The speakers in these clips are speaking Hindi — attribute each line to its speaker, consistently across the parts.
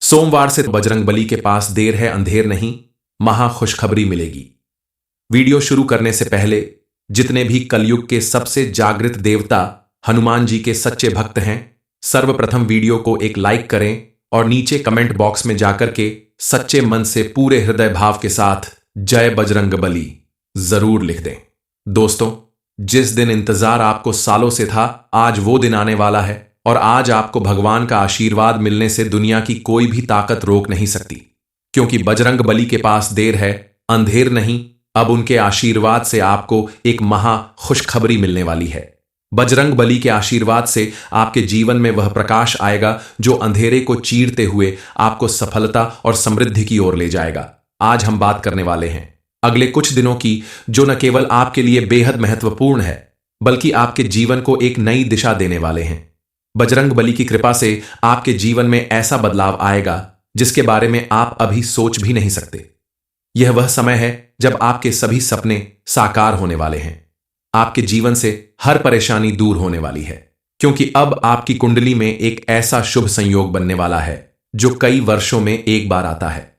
Speaker 1: सोमवार से बजरंगबली के पास देर है अंधेर नहीं, महा खुशखबरी मिलेगी। वीडियो शुरू करने से पहले जितने भी कलयुग के सबसे जागृत देवता हनुमान जी के सच्चे भक्त हैं, सर्वप्रथम वीडियो को एक लाइक करें और नीचे कमेंट बॉक्स में जाकर के सच्चे मन से पूरे हृदय भाव के साथ जय बजरंगबली जरूर लिख दें। दोस्तों, जिस दिन इंतजार आपको सालों से था, आज वो दिन आने वाला है और आज आपको भगवान का आशीर्वाद मिलने से दुनिया की कोई भी ताकत रोक नहीं सकती, क्योंकि बजरंगबली के पास देर है अंधेर नहीं। अब उनके आशीर्वाद से आपको एक महा खुशखबरी मिलने वाली है। बजरंगबली के आशीर्वाद से आपके जीवन में वह प्रकाश आएगा जो अंधेरे को चीरते हुए आपको सफलता और समृद्धि की ओर ले जाएगा। आज हम बात करने वाले हैं अगले कुछ दिनों की, जो न केवल आपके लिए बेहद महत्वपूर्ण है बल्कि आपके जीवन को एक नई दिशा देने वाले हैं। बजरंगबली की कृपा से आपके जीवन में ऐसा बदलाव आएगा जिसके बारे में आप अभी सोच भी नहीं सकते। यह वह समय है जब आपके सभी सपने साकार होने वाले हैं। आपके जीवन से हर परेशानी दूर होने वाली है, क्योंकि अब आपकी कुंडली में एक ऐसा शुभ संयोग बनने वाला है जो कई वर्षों में एक बार आता है।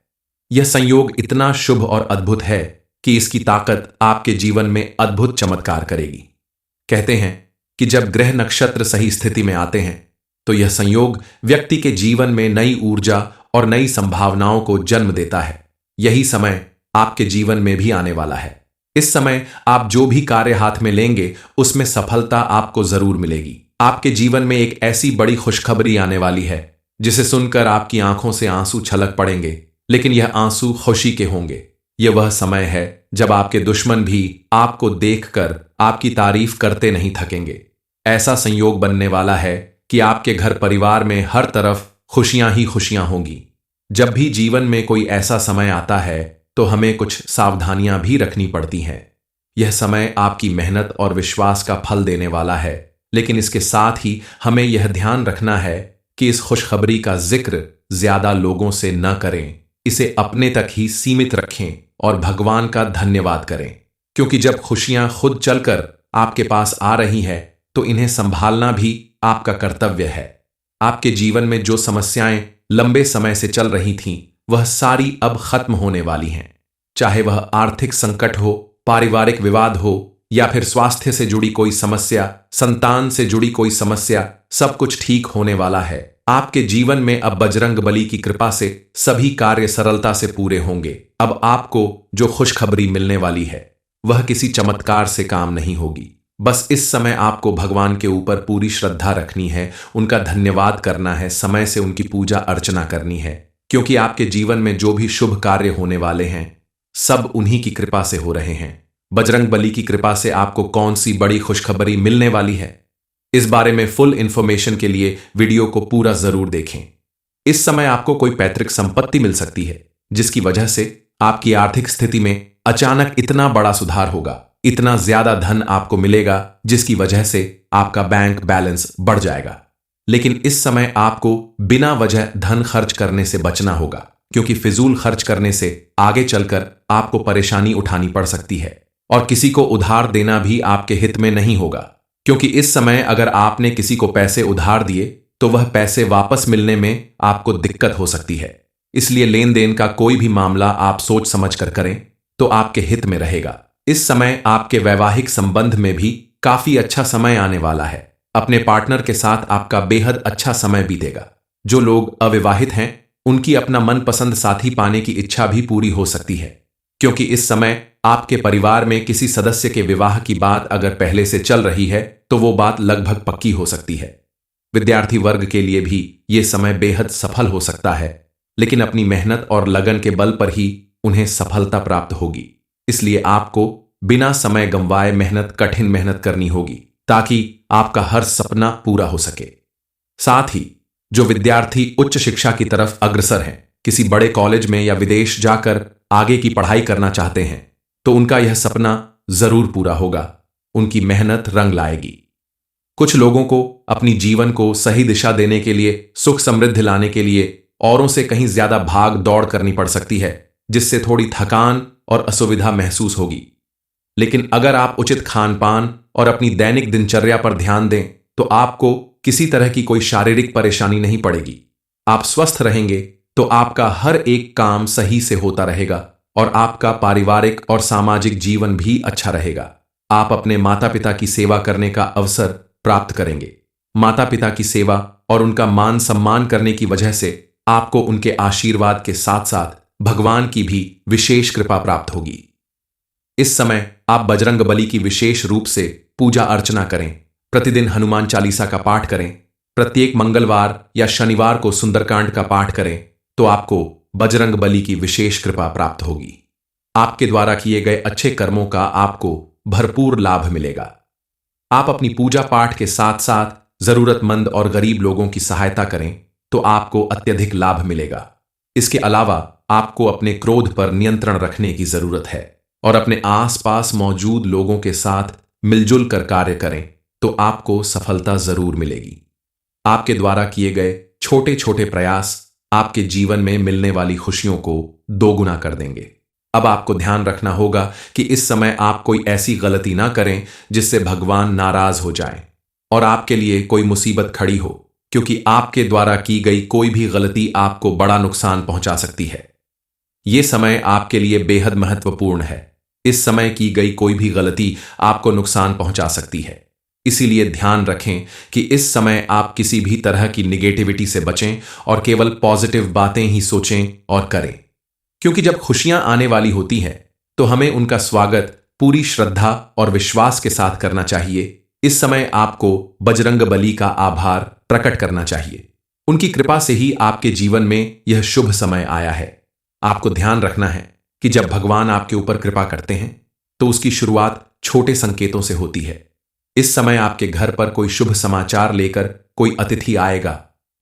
Speaker 1: यह संयोग इतना शुभ और अद्भुत है कि इसकी ताकत आपके जीवन में अद्भुत चमत्कार करेगी। कहते हैं कि जब ग्रह नक्षत्र सही स्थिति में आते हैं तो यह संयोग व्यक्ति के जीवन में नई ऊर्जा और नई संभावनाओं को जन्म देता है। यही समय आपके जीवन में भी आने वाला है। इस समय आप जो भी कार्य हाथ में लेंगे उसमें सफलता आपको जरूर मिलेगी। आपके जीवन में एक ऐसी बड़ी खुशखबरी आने वाली है जिसे सुनकर आपकी आंखों से आंसू छलक पड़ेंगे, लेकिन यह आंसू खुशी के होंगे। यह वह समय है जब आपके दुश्मन भी आपको देखकर आपकी तारीफ करते नहीं थकेंगे। ऐसा संयोग बनने वाला है कि आपके घर परिवार में हर तरफ खुशियां ही खुशियां होंगी। जब भी जीवन में कोई ऐसा समय आता है तो हमें कुछ सावधानियां भी रखनी पड़ती हैं। यह समय आपकी मेहनत और विश्वास का फल देने वाला है, लेकिन इसके साथ ही हमें यह ध्यान रखना है कि इस खुशखबरी का जिक्र ज्यादा लोगों से न करें। इसे अपने तक ही सीमित रखें और भगवान का धन्यवाद करें, क्योंकि जब खुशियां खुद चलकर आपके पास आ रही है तो इन्हें संभालना भी आपका कर्तव्य है। आपके जीवन में जो समस्याएं लंबे समय से चल रही थीं, वह सारी अब खत्म होने वाली हैं। चाहे वह आर्थिक संकट हो, पारिवारिक विवाद हो या फिर स्वास्थ्य से जुड़ी कोई समस्या, संतान से जुड़ी कोई समस्या, सब कुछ ठीक होने वाला है। आपके जीवन में अब बजरंगबली की कृपा से सभी कार्य सरलता से पूरे होंगे। अब आपको जो खुशखबरी मिलने वाली है वह किसी चमत्कार से काम नहीं होगी। बस इस समय आपको भगवान के ऊपर पूरी श्रद्धा रखनी है, उनका धन्यवाद करना है, समय से उनकी पूजा अर्चना करनी है, क्योंकि आपके जीवन में जो भी शुभ कार्य होने वाले हैं सब उन्हीं की कृपा से हो रहे हैं। बजरंगबली की कृपा से आपको कौन सी बड़ी खुशखबरी मिलने वाली है, इस बारे में फुल इंफॉर्मेशन के लिए वीडियो को पूरा जरूर देखें। इस समय आपको कोई पैतृक संपत्ति मिल सकती है जिसकी वजह से आपकी आर्थिक स्थिति में अचानक इतना बड़ा सुधार होगा। इतना ज्यादा धन आपको मिलेगा जिसकी वजह से आपका बैंक बैलेंस बढ़ जाएगा। लेकिन इस समय आपको बिना वजह धन खर्च करने से बचना होगा, क्योंकि फिजूल खर्च करने से आगे चलकर आपको परेशानी उठानी पड़ सकती है और किसी को उधार देना भी आपके हित में नहीं होगा, क्योंकि इस समय अगर आपने किसी को पैसे उधार दिए तो वह पैसे वापस मिलने में आपको दिक्कत हो सकती है। इसलिए लेन देन का कोई भी मामला आप सोच समझ कर करें तो आपके हित में रहेगा। इस समय आपके वैवाहिक संबंध में भी काफी अच्छा समय आने वाला है। अपने पार्टनर के साथ आपका बेहद अच्छा समय बीतेगा। जो लोग अविवाहित हैं उनकी अपना मनपसंद साथी पाने की इच्छा भी पूरी हो सकती है, क्योंकि इस समय आपके परिवार में किसी सदस्य के विवाह की बात अगर पहले से चल रही है तो वो बात लगभग पक्की हो सकती है। विद्यार्थी वर्ग के लिए भी ये समय बेहद सफल हो सकता है, लेकिन अपनी मेहनत और लगन के बल पर ही उन्हें सफलता प्राप्त होगी। इसलिए आपको बिना समय गंवाए कठिन मेहनत करनी होगी ताकि आपका हर सपना पूरा हो सके। साथ ही जो विद्यार्थी उच्च शिक्षा की तरफ अग्रसर हैं, किसी बड़े कॉलेज में या विदेश जाकर आगे की पढ़ाई करना चाहते हैं, तो उनका यह सपना जरूर पूरा होगा। उनकी मेहनत रंग लाएगी। कुछ लोगों को अपनी जीवन को सही दिशा देने के लिए, सुख समृद्धि लाने के लिए औरों से कहीं ज्यादा भाग दौड़ करनी पड़ सकती है, जिससे थोड़ी थकान और असुविधा महसूस होगी। लेकिन अगर आप उचित खान पान और अपनी दैनिक दिनचर्या पर ध्यान दें तो आपको किसी तरह की कोई शारीरिक परेशानी नहीं पड़ेगी। आप स्वस्थ रहेंगे तो आपका हर एक काम सही से होता रहेगा और आपका पारिवारिक और सामाजिक जीवन भी अच्छा रहेगा। आप अपने माता पिता की सेवा करने का अवसर प्राप्त करेंगे। माता पिता की सेवा और उनका मान सम्मान करने की वजह से आपको उनके आशीर्वाद के साथ साथ भगवान की भी विशेष कृपा प्राप्त होगी। इस समय आप बजरंग बली की विशेष रूप से पूजा अर्चना करें। प्रतिदिन हनुमान चालीसा का पाठ करें। प्रत्येक मंगलवार या शनिवार को सुंदरकांड का पाठ करें तो आपको बजरंग बली की विशेष कृपा प्राप्त होगी। आपके द्वारा किए गए अच्छे कर्मों का आपको भरपूर लाभ मिलेगा। आप अपनी पूजा पाठ के साथ साथ जरूरतमंद और गरीब लोगों की सहायता करें तो आपको अत्यधिक लाभ मिलेगा। इसके अलावा आपको अपने क्रोध पर नियंत्रण रखने की जरूरत है और अपने आसपास मौजूद लोगों के साथ मिलजुल कर कार्य करें तो आपको सफलता जरूर मिलेगी। आपके द्वारा किए गए छोटे छोटे प्रयास आपके जीवन में मिलने वाली खुशियों को दोगुना कर देंगे। अब आपको ध्यान रखना होगा कि इस समय आप कोई ऐसी गलती ना करें जिससे भगवान नाराज हो जाएं और आपके लिए कोई मुसीबत खड़ी हो, क्योंकि आपके द्वारा की गई कोई भी गलती आपको बड़ा नुकसान पहुंचा सकती है। यह समय आपके लिए बेहद महत्वपूर्ण है। इस समय की गई कोई भी गलती आपको नुकसान पहुंचा सकती है। इसीलिए ध्यान रखें कि इस समय आप किसी भी तरह की निगेटिविटी से बचें और केवल पॉजिटिव बातें ही सोचें और करें, क्योंकि जब खुशियां आने वाली होती हैं तो हमें उनका स्वागत पूरी श्रद्धा और विश्वास के साथ करना चाहिए। इस समय आपको बजरंग बली का आभार प्रकट करना चाहिए। उनकी कृपा से ही आपके जीवन में यह शुभ समय आया है। आपको ध्यान रखना है कि जब भगवान आपके ऊपर कृपा करते हैं तो उसकी शुरुआत छोटे संकेतों से होती है। इस समय आपके घर पर कोई शुभ समाचार लेकर कोई अतिथि आएगा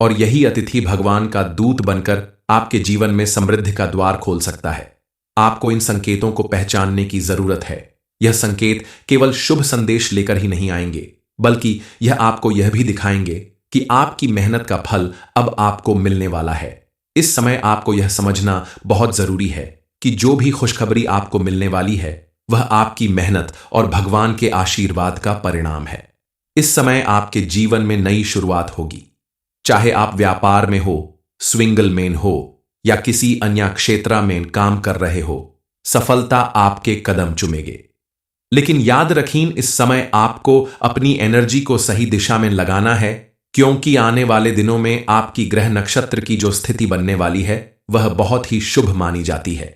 Speaker 1: और यही अतिथि भगवान का दूत बनकर आपके जीवन में समृद्धि का द्वार खोल सकता है। आपको इन संकेतों को पहचानने की जरूरत है। यह संकेत केवल शुभ संदेश लेकर ही नहीं आएंगे, बल्कि यह आपको यह भी दिखाएंगे कि आपकी मेहनत का फल अब आपको मिलने वाला है। इस समय आपको यह समझना बहुत जरूरी है कि जो भी खुशखबरी आपको मिलने वाली है वह आपकी मेहनत और भगवान के आशीर्वाद का परिणाम है। इस समय आपके जीवन में नई शुरुआत होगी। चाहे आप व्यापार में हो, स्विंगल मैन हो या किसी अन्य क्षेत्र में काम कर रहे हो, सफलता आपके कदम चूमेगे। लेकिन याद रखीं, इस समय आपको अपनी एनर्जी को सही दिशा में लगाना है, क्योंकि आने वाले दिनों में आपकी ग्रह नक्षत्र की जो स्थिति बनने वाली है वह बहुत ही शुभ मानी जाती है।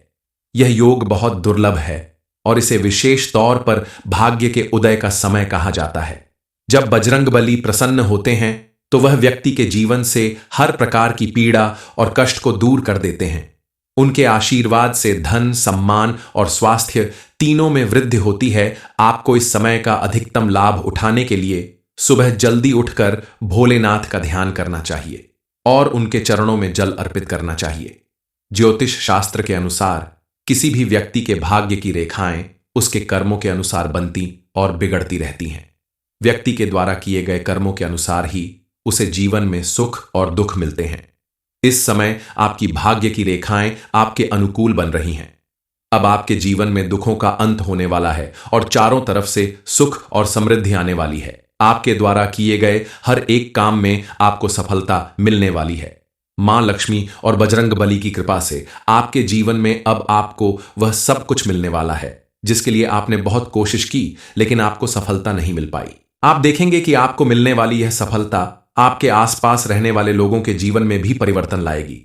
Speaker 1: यह योग बहुत दुर्लभ है और इसे विशेष तौर पर भाग्य के उदय का समय कहा जाता है। जब बजरंग बली प्रसन्न होते हैं तो वह व्यक्ति के जीवन से हर प्रकार की पीड़ा और कष्ट को दूर कर देते हैं। उनके आशीर्वाद से धन, सम्मान और स्वास्थ्य तीनों में वृद्धि होती है। आपको इस समय का अधिकतम लाभ उठाने के लिए सुबह जल्दी उठकर भोलेनाथ का ध्यान करना चाहिए और उनके चरणों में जल अर्पित करना चाहिए। ज्योतिष शास्त्र के अनुसार किसी भी व्यक्ति के भाग्य की रेखाएं उसके कर्मों के अनुसार बनती और बिगड़ती रहती हैं। व्यक्ति के द्वारा किए गए कर्मों के अनुसार ही उसे जीवन में सुख और दुख मिलते हैं। इस समय आपकी भाग्य की रेखाएं आपके अनुकूल बन रही हैं। अब आपके जीवन में दुखों का अंत होने वाला है और चारों तरफ से सुख और समृद्धि आने वाली है। आपके द्वारा किए गए हर एक काम में आपको सफलता मिलने वाली है। मां लक्ष्मी और बजरंग बली की कृपा से आपके जीवन में अब आपको वह सब कुछ मिलने वाला है जिसके लिए आपने बहुत कोशिश की, लेकिन आपको सफलता नहीं मिल पाई। आप देखेंगे कि आपको मिलने वाली यह सफलता आपके आसपास रहने वाले लोगों के जीवन में भी परिवर्तन लाएगी।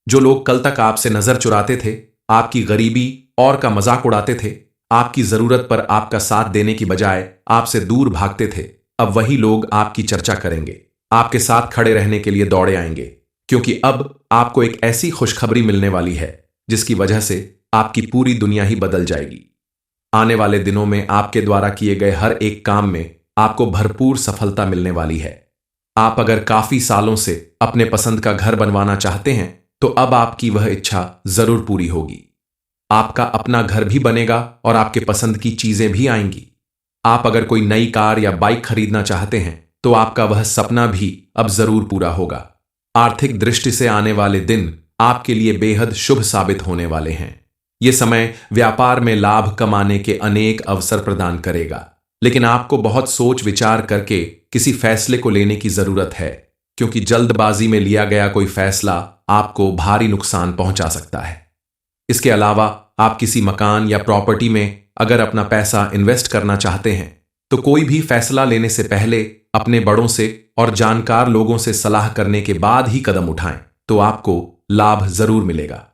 Speaker 1: जो लोग कल तक आपसे नजर चुराते थे, आपकी गरीबी और का मजाक उड़ाते थे, आपकी जरूरत पर आपका साथ देने की बजाय आपसे दूर भागते थे, अब वही लोग आपकी चर्चा करेंगे, आपके साथ खड़े रहने के लिए दौड़े आएंगे, क्योंकि अब आपको एक ऐसी खुशखबरी मिलने वाली है जिसकी वजह से आपकी पूरी दुनिया ही बदल जाएगी। आने वाले दिनों में आपके द्वारा किए गए हर एक काम में आपको भरपूर सफलता मिलने वाली है। आप अगर काफी सालों से अपने पसंद का घर बनवाना चाहते हैं तो अब आपकी वह इच्छा जरूर पूरी होगी। आपका अपना घर भी बनेगा और आपके पसंद की चीजें भी आएंगी। आप अगर कोई नई कार या बाइक खरीदना चाहते हैं तो आपका वह सपना भी अब जरूर पूरा होगा। आर्थिक दृष्टि से आने वाले दिन आपके लिए बेहद शुभ साबित होने वाले हैं। यह समय व्यापार में लाभ कमाने के अनेक अवसर प्रदान करेगा, लेकिन आपको बहुत सोच विचार करके किसी फैसले को लेने की जरूरत है, क्योंकि जल्दबाजी में लिया गया कोई फैसला आपको भारी नुकसान पहुंचा सकता है। इसके अलावा आप किसी मकान या प्रॉपर्टी में अगर अपना पैसा इन्वेस्ट करना चाहते हैं तो कोई भी फैसला लेने से पहले अपने बड़ों से और जानकार लोगों से सलाह करने के बाद ही कदम उठाएं, तो आपको लाभ जरूर मिलेगा।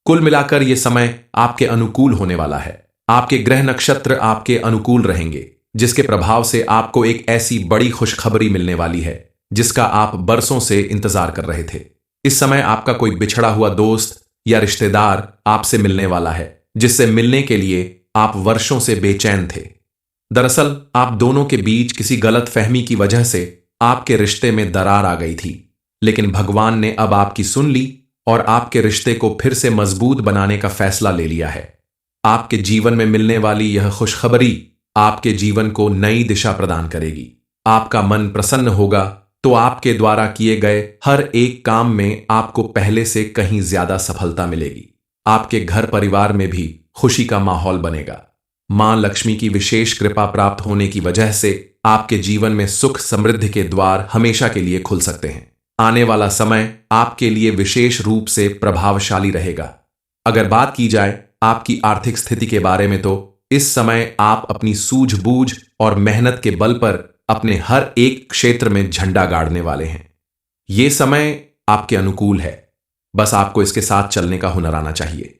Speaker 1: कुल मिलाकर यह समय आपके अनुकूल होने वाला है। आपके ग्रह नक्षत्र आपके अनुकूल रहेंगे, जिसके प्रभाव से आपको एक ऐसी बड़ी खुशखबरी मिलने वाली है जिसका आप बरसों से इंतजार कर रहे थे। इस समय आपका कोई बिछड़ा हुआ दोस्त या रिश्तेदार आपसे मिलने वाला है, जिससे मिलने के लिए आप वर्षों से बेचैन थे। दरअसल आप दोनों के बीच किसी गलत फहमी की वजह से आपके रिश्ते में दरार आ गई थी, लेकिन भगवान ने अब आपकी सुन ली और आपके रिश्ते को फिर से मजबूत बनाने का फैसला ले लिया है। आपके जीवन में मिलने वाली यह खुशखबरी आपके जीवन को नई दिशा प्रदान करेगी। आपका मन प्रसन्न होगा तो आपके द्वारा किए गए हर एक काम में आपको पहले से कहीं ज्यादा सफलता मिलेगी। आपके घर परिवार में भी खुशी का माहौल बनेगा। मां लक्ष्मी की विशेष कृपा प्राप्त होने की वजह से आपके जीवन में सुख समृद्धि के द्वार हमेशा के लिए खुल सकते हैं। आने वाला समय आपके लिए विशेष रूप से प्रभावशाली रहेगा। अगर बात की जाए आपकी आर्थिक स्थिति के बारे में, तो इस समय आप अपनी सूझबूझ और मेहनत के बल पर अपने हर एक क्षेत्र में झंडा गाड़ने वाले हैं। ये समय आपके अनुकूल है, बस आपको इसके साथ चलने का हुनर आना चाहिए।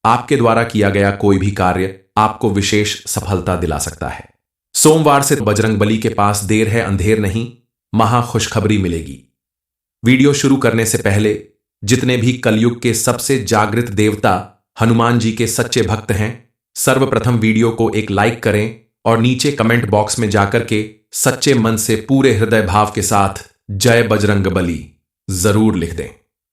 Speaker 1: आपके द्वारा किया गया कोई भी कार्य आपको विशेष सफलता दिला सकता है। सोमवार से बजरंगबली के पास देर है अंधेर नहीं, महा खुशखबरी मिलेगी। वीडियो शुरू करने से पहले जितने भी कलयुग के सबसे जागृत देवता हनुमान जी के सच्चे भक्त हैं, सर्वप्रथम वीडियो को एक लाइक करें और नीचे कमेंट बॉक्स में जाकर के सच्चे मन से पूरे हृदय भाव के साथ जय बजरंगबली जरूर लिख दें।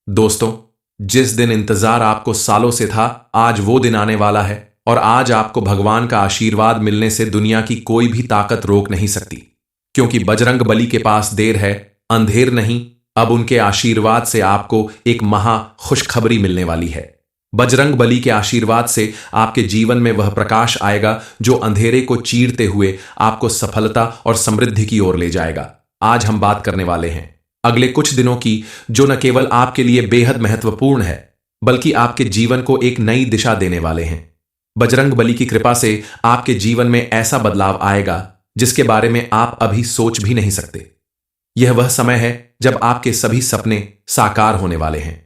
Speaker 1: दोस्तों, जिस दिन इंतजार आपको सालों से था, आज वो दिन आने वाला है और आज आपको भगवान का आशीर्वाद मिलने से दुनिया की कोई भी ताकत रोक नहीं सकती, क्योंकि बजरंगबली के पास देर है अंधेर नहीं। अब उनके आशीर्वाद से आपको एक महा खुशखबरी मिलने वाली है। बजरंगबली के आशीर्वाद से आपके जीवन में वह प्रकाश आएगा जो अंधेरे को चीरते हुए आपको सफलता और समृद्धि की ओर ले जाएगा। आज हम बात करने वाले हैं अगले कुछ दिनों की, जो न केवल आपके लिए बेहद महत्वपूर्ण है बल्कि आपके जीवन को एक नई दिशा देने वाले हैं। बजरंगबली की कृपा से आपके जीवन में ऐसा बदलाव आएगा जिसके बारे में आप अभी सोच भी नहीं सकते। यह वह समय है जब आपके सभी सपने साकार होने वाले हैं।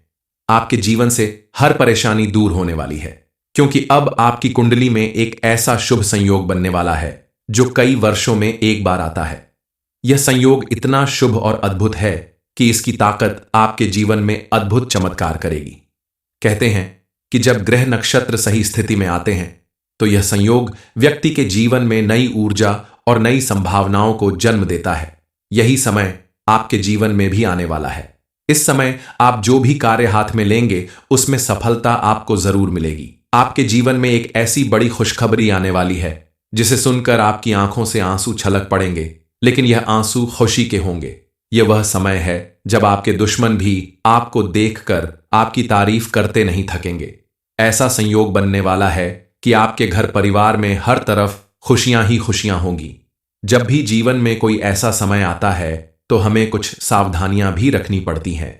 Speaker 1: आपके जीवन से हर परेशानी दूर होने वाली है, क्योंकि अब आपकी कुंडली में एक ऐसा शुभ संयोग बनने वाला है जो कई वर्षों में एक बार आता है। यह संयोग इतना शुभ और अद्भुत है कि इसकी ताकत आपके जीवन में अद्भुत चमत्कार करेगी। कहते हैं कि जब ग्रह नक्षत्र सही स्थिति में आते हैं तो यह संयोग व्यक्ति के जीवन में नई ऊर्जा और नई संभावनाओं को जन्म देता है। यही समय आपके जीवन में भी आने वाला है। इस समय आप जो भी कार्य हाथ में लेंगे उसमें सफलता आपको जरूर मिलेगी। आपके जीवन में एक ऐसी बड़ी खुशखबरी आने वाली है जिसे सुनकर आपकी आंखों से आंसू छलक पड़ेंगे, लेकिन यह आंसू खुशी के होंगे। यह वह समय है जब आपके दुश्मन भी आपको देखकर आपकी तारीफ करते नहीं थकेंगे। ऐसा संयोग बनने वाला है कि आपके घर परिवार में हर तरफ खुशियां ही खुशियां होंगी। जब भी जीवन में कोई ऐसा समय आता है तो हमें कुछ सावधानियां भी रखनी पड़ती हैं।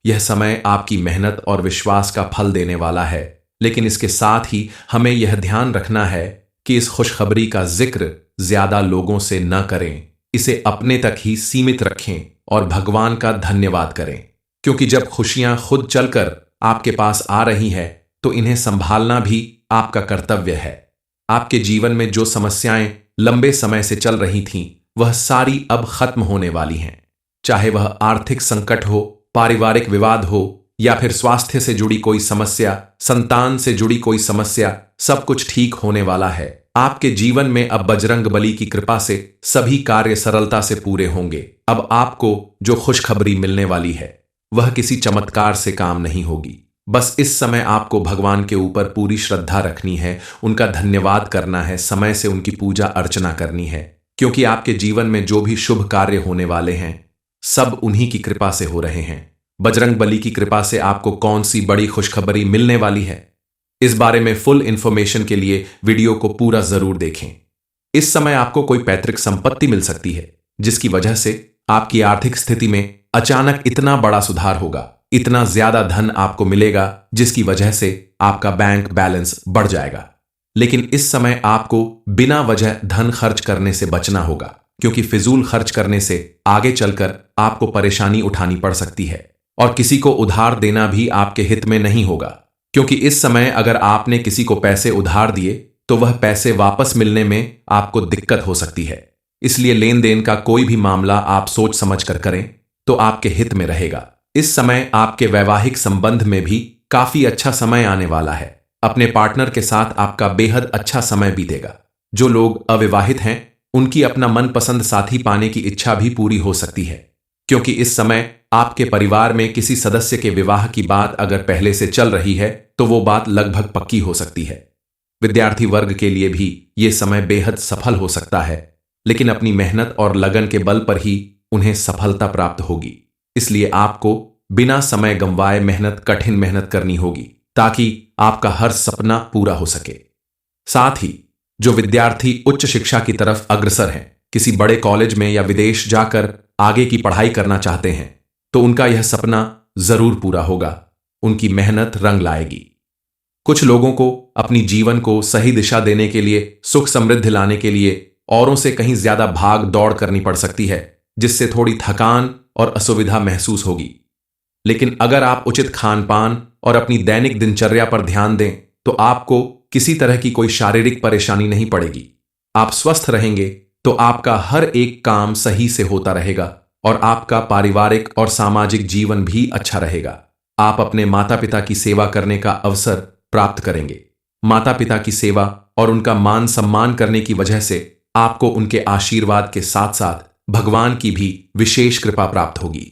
Speaker 1: यह समय आपकी मेहनत और विश्वास का फल देने वाला है, लेकिन इसके साथ ही हमें यह ध्यान रखना है कि इस खुशखबरी का जिक्र ज्यादा लोगों से न करें। इसे अपने तक ही सीमित रखें और भगवान का धन्यवाद करें, क्योंकि जब खुशियां खुद चलकर आपके पास आ रही हैं तो इन्हें संभालना भी आपका कर्तव्य है। आपके जीवन में जो समस्याएं लंबे समय से चल रही थीं, वह सारी अब खत्म होने वाली हैं। चाहे वह आर्थिक संकट हो, पारिवारिक विवाद हो या फिर स्वास्थ्य से जुड़ी कोई समस्या, संतान से जुड़ी कोई समस्या, सब कुछ ठीक होने वाला है। आपके जीवन में अब बजरंगबली की कृपा से सभी कार्य सरलता से पूरे होंगे। अब आपको जो खुशखबरी मिलने वाली है वह किसी चमत्कार से काम नहीं होगी। बस इस समय आपको भगवान के ऊपर पूरी श्रद्धा रखनी है, उनका धन्यवाद करना है, समय से उनकी पूजा अर्चना करनी है, क्योंकि आपके जीवन में जो भी शुभ कार्य होने वाले हैं सब उन्हीं की कृपा से हो रहे हैं। बजरंगबली की कृपा से आपको कौन सी बड़ी खुशखबरी मिलने वाली है, इस बारे में फुल इंफॉर्मेशन के लिए वीडियो को पूरा जरूर देखें। इस समय आपको कोई पैतृक संपत्ति मिल सकती है जिसकी वजह से आपकी आर्थिक स्थिति में अचानक इतना बड़ा सुधार होगा, इतना ज्यादा धन आपको मिलेगा जिसकी वजह से आपका बैंक बैलेंस बढ़ जाएगा। लेकिन इस समय आपको बिना वजह धन खर्च करने से बचना होगा, क्योंकि फिजूल खर्च करने से आगे चलकर आपको परेशानी उठानी पड़ सकती है और किसी को उधार देना भी आपके हित में नहीं होगा, क्योंकि इस समय अगर आपने किसी को पैसे उधार दिए तो वह पैसे वापस मिलने में आपको दिक्कत हो सकती है। इसलिए लेन देन का कोई भी मामला आप सोच समझ कर करें तो आपके हित में रहेगा। इस समय आपके वैवाहिक संबंध में भी काफी अच्छा समय आने वाला है। अपने पार्टनर के साथ आपका बेहद अच्छा समय बीतेगा। जो लोग अविवाहित हैं उनकी अपना मनपसंद साथी पाने की इच्छा भी पूरी हो सकती है, क्योंकि इस समय आपके परिवार में किसी सदस्य के विवाह की बात अगर पहले से चल रही है तो वो बात लगभग पक्की हो सकती है। विद्यार्थी वर्ग के लिए भी ये समय बेहद सफल हो सकता है, लेकिन अपनी मेहनत और लगन के बल पर ही उन्हें सफलता प्राप्त होगी। इसलिए आपको बिना समय गंवाए कठिन मेहनत करनी होगी ताकि आपका हर सपना पूरा हो सके। साथ ही जो विद्यार्थी उच्च शिक्षा की तरफ अग्रसर हैं, किसी बड़े कॉलेज में या विदेश जाकर आगे की पढ़ाई करना चाहते हैं, तो उनका यह सपना जरूर पूरा होगा। उनकी मेहनत रंग लाएगी। कुछ लोगों को अपनी जीवन को सही दिशा देने के लिए, सुख समृद्धि लाने के लिए औरों से कहीं ज्यादा भाग दौड़ करनी पड़ सकती है, जिससे थोड़ी थकान और असुविधा महसूस होगी। लेकिन अगर आप उचित खान पान और अपनी दैनिक दिनचर्या पर ध्यान दें तो आपको किसी तरह की कोई शारीरिक परेशानी नहीं पड़ेगी। आप स्वस्थ रहेंगे तो आपका हर एक काम सही से होता रहेगा और आपका पारिवारिक और सामाजिक जीवन भी अच्छा रहेगा। आप अपने माता पिता की सेवा करने का अवसर प्राप्त करेंगे। माता पिता की सेवा और उनका मान सम्मान करने की वजह से आपको उनके आशीर्वाद के साथ साथ भगवान की भी विशेष कृपा प्राप्त होगी।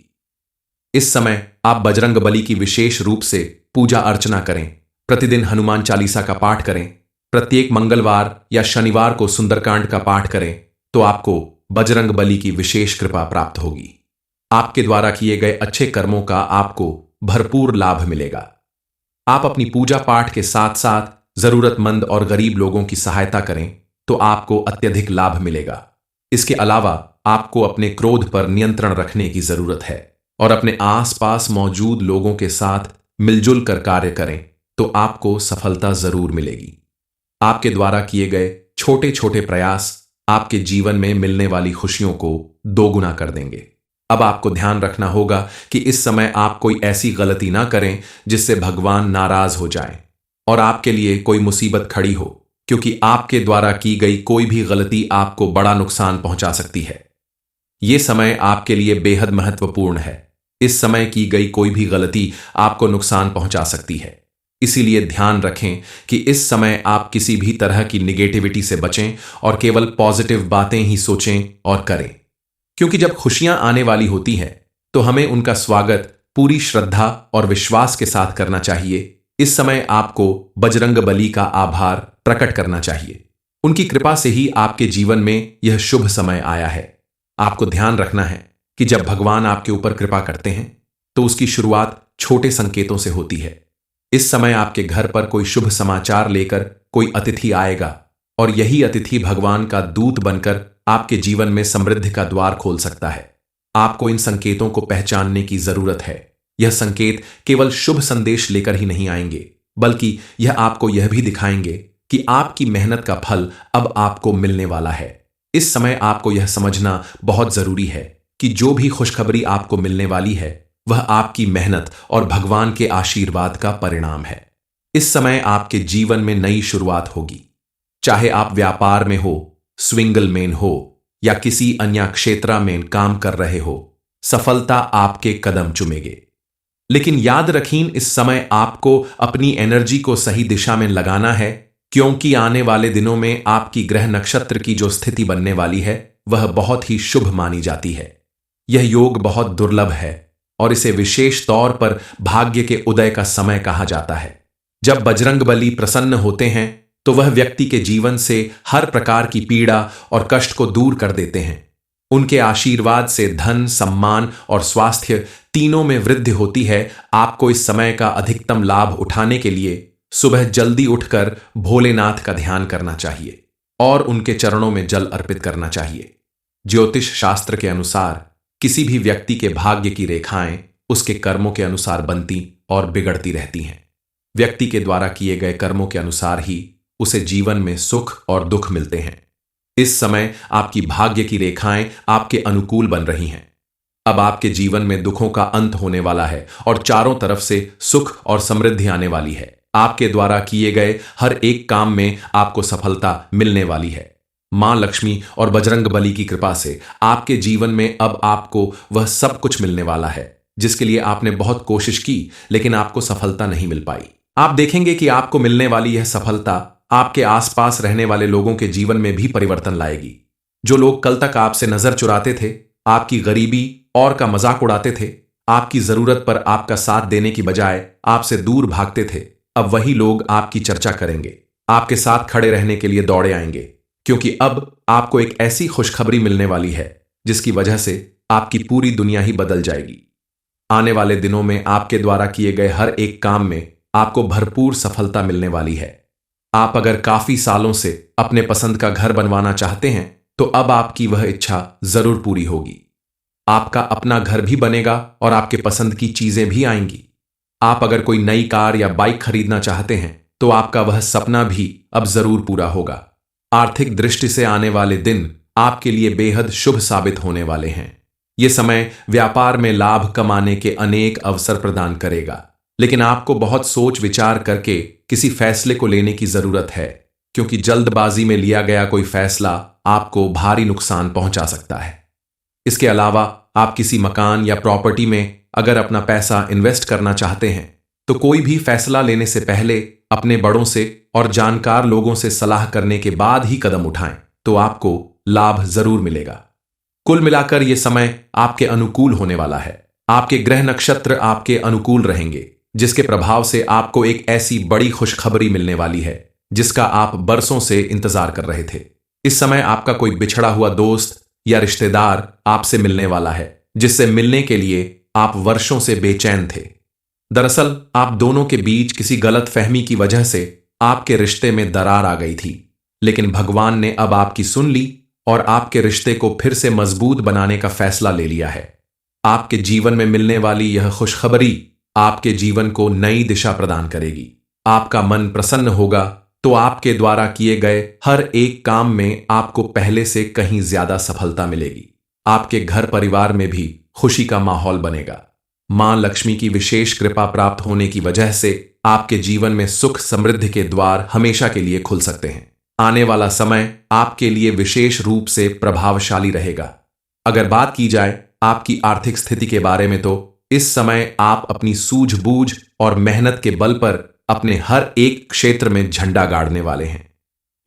Speaker 1: इस समय आप बजरंग बली की विशेष रूप से पूजा अर्चना करें। प्रतिदिन हनुमान चालीसा का पाठ करें। प्रत्येक मंगलवार या शनिवार को सुंदरकांड का पाठ करें तो आपको बजरंग बली की विशेष कृपा प्राप्त होगी। आपके द्वारा किए गए अच्छे कर्मों का आपको भरपूर लाभ मिलेगा। आप अपनी पूजा पाठ के साथ साथ जरूरतमंद और गरीब लोगों की सहायता करें तो आपको अत्यधिक लाभ मिलेगा। इसके अलावा आपको अपने क्रोध पर नियंत्रण रखने की जरूरत है और अपने आसपास मौजूद लोगों के साथ मिलजुल कर कार्य करें तो आपको सफलता जरूर मिलेगी। आपके द्वारा किए गए छोटे छोटे प्रयास आपके जीवन में मिलने वाली खुशियों को दोगुना कर देंगे। अब आपको ध्यान रखना होगा कि इस समय आप कोई ऐसी गलती ना करें जिससे भगवान नाराज हो जाएं और आपके लिए कोई मुसीबत खड़ी हो, क्योंकि आपके द्वारा की गई कोई भी गलती आपको बड़ा नुकसान पहुंचा सकती है। यह समय आपके लिए बेहद महत्वपूर्ण है। इस समय की गई कोई भी गलती आपको नुकसान पहुंचा सकती है। इसीलिए ध्यान रखें कि इस समय आप किसी भी तरह की निगेटिविटी से बचें और केवल पॉजिटिव बातें ही सोचें और करें, क्योंकि जब खुशियां आने वाली होती हैं तो हमें उनका स्वागत पूरी श्रद्धा और विश्वास के साथ करना चाहिए। इस समय आपको बजरंग बली का आभार प्रकट करना चाहिए। उनकी कृपा से ही आपके जीवन में यह शुभ समय आया है। आपको ध्यान रखना है कि जब भगवान आपके ऊपर कृपा करते हैं तो उसकी शुरुआत छोटे संकेतों से होती है। इस समय आपके घर पर कोई शुभ समाचार लेकर कोई अतिथि आएगा और यही अतिथि भगवान का दूत बनकर आपके जीवन में समृद्धि का द्वार खोल सकता है। आपको इन संकेतों को पहचानने की जरूरत है। यह संकेत केवल शुभ संदेश लेकर ही नहीं आएंगे, बल्कि यह आपको यह भी दिखाएंगे कि आपकी मेहनत का फल अब आपको मिलने वाला है। इस समय आपको यह समझना बहुत जरूरी है कि जो भी खुशखबरी आपको मिलने वाली है वह आपकी मेहनत और भगवान के आशीर्वाद का परिणाम है। इस समय आपके जीवन में नई शुरुआत होगी। चाहे आप व्यापार में हो, स्विंगल मैन हो या किसी अन्य क्षेत्र में काम कर रहे हो, सफलता आपके कदम चूमेगे। लेकिन याद रखीं, इस समय आपको अपनी एनर्जी को सही दिशा में लगाना है, क्योंकि आने वाले दिनों में आपकी ग्रह नक्षत्र की जो स्थिति बनने वाली है वह बहुत ही शुभ मानी जाती है। यह योग बहुत दुर्लभ है और इसे विशेष तौर पर भाग्य के उदय का समय कहा जाता है। जब बजरंग बली प्रसन्न होते हैं तो वह व्यक्ति के जीवन से हर प्रकार की पीड़ा और कष्ट को दूर कर देते हैं। उनके आशीर्वाद से धन, सम्मान और स्वास्थ्य तीनों में वृद्धि होती है। आपको इस समय का अधिकतम लाभ उठाने के लिए सुबह जल्दी उठकर भोलेनाथ का ध्यान करना चाहिए और उनके चरणों में जल अर्पित करना चाहिए। ज्योतिष शास्त्र के अनुसार किसी भी व्यक्ति के भाग्य की रेखाएं उसके कर्मों के अनुसार बनती और बिगड़ती रहती हैं। व्यक्ति के द्वारा किए गए कर्मों के अनुसार ही उसे जीवन में सुख और दुख मिलते हैं। इस समय आपकी भाग्य की रेखाएं आपके अनुकूल बन रही हैं। अब आपके जीवन में दुखों का अंत होने वाला है और चारों तरफ से सुख और समृद्धि आने वाली है। आपके द्वारा किए गए हर एक काम में आपको सफलता मिलने वाली है। मां लक्ष्मी और बजरंगबली की कृपा से आपके जीवन में अब आपको वह सब कुछ मिलने वाला है जिसके लिए आपने बहुत कोशिश की, लेकिन आपको सफलता नहीं मिल पाई। आप देखेंगे कि आपको मिलने वाली यह सफलता आपके आसपास रहने वाले लोगों के जीवन में भी परिवर्तन लाएगी। जो लोग कल तक आपसे नजर चुराते थे, आपकी गरीबी और का मजाक उड़ाते थे, आपकी जरूरत पर आपका साथ देने की बजाय आपसे दूर भागते थे, अब वही लोग आपकी चर्चा करेंगे, आपके साथ खड़े रहने के लिए दौड़े आएंगे, क्योंकि अब आपको एक ऐसी खुशखबरी मिलने वाली है जिसकी वजह से आपकी पूरी दुनिया ही बदल जाएगी। आने वाले दिनों में आपके द्वारा किए गए हर एक काम में आपको भरपूर सफलता मिलने वाली है। आप अगर काफी सालों से अपने पसंद का घर बनवाना चाहते हैं तो अब आपकी वह इच्छा जरूर पूरी होगी। आपका अपना घर भी बनेगा और आपके पसंद की चीजें भी आएंगी। आप अगर कोई नई कार या बाइक खरीदना चाहते हैं तो आपका वह सपना भी अब जरूर पूरा होगा। आर्थिक दृष्टि से आने वाले दिन आपके लिए बेहद शुभ साबित होने वाले हैं। ये समय व्यापार में लाभ कमाने के अनेक अवसर प्रदान करेगा, लेकिन आपको बहुत सोच विचार करके किसी फैसले को लेने की जरूरत है, क्योंकि जल्दबाजी में लिया गया कोई फैसला आपको भारी नुकसान पहुंचा सकता है। इसके अलावा आप किसी मकान या प्रॉपर्टी में अगर अपना पैसा इन्वेस्ट करना चाहते हैं तो कोई भी फैसला लेने से पहले अपने बड़ों से और जानकार लोगों से सलाह करने के बाद ही कदम उठाएं, तो आपको लाभ जरूर मिलेगा। कुल मिलाकर यह समय आपके अनुकूल होने वाला है। आपके ग्रह नक्षत्र आपके अनुकूल रहेंगे, जिसके प्रभाव से आपको एक ऐसी बड़ी खुशखबरी मिलने वाली है जिसका आप बरसों से इंतजार कर रहे थे। इस समय आपका कोई बिछड़ा हुआ दोस्त या रिश्तेदार आपसे मिलने वाला है, जिससे मिलने के लिए आप वर्षों से बेचैन थे। दरअसल आप दोनों के बीच किसी गलत फहमी की वजह से आपके रिश्ते में दरार आ गई थी, लेकिन भगवान ने अब आपकी सुन ली और आपके रिश्ते को फिर से मजबूत बनाने का फैसला ले लिया है। आपके जीवन में मिलने वाली यह खुशखबरी आपके जीवन को नई दिशा प्रदान करेगी। आपका मन प्रसन्न होगा तो आपके द्वारा किए गए हर एक काम में आपको पहले से कहीं ज्यादा सफलता मिलेगी। आपके घर परिवार में भी खुशी का माहौल बनेगा। मां लक्ष्मी की विशेष कृपा प्राप्त होने की वजह से आपके जीवन में सुख समृद्धि के द्वार हमेशा के लिए खुल सकते हैं। आने वाला समय आपके लिए विशेष रूप से प्रभावशाली रहेगा। अगर बात की जाए आपकी आर्थिक स्थिति के बारे में तो इस समय आप अपनी सूझबूझ और मेहनत के बल पर अपने हर एक क्षेत्र में झंडा गाड़ने वाले हैं।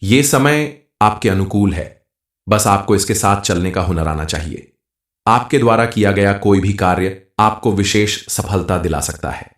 Speaker 1: ये समय आपके अनुकूल है, बस आपको इसके साथ चलने का हुनर आना चाहिए। आपके द्वारा किया गया कोई भी कार्य आपको विशेष सफलता दिला सकता है।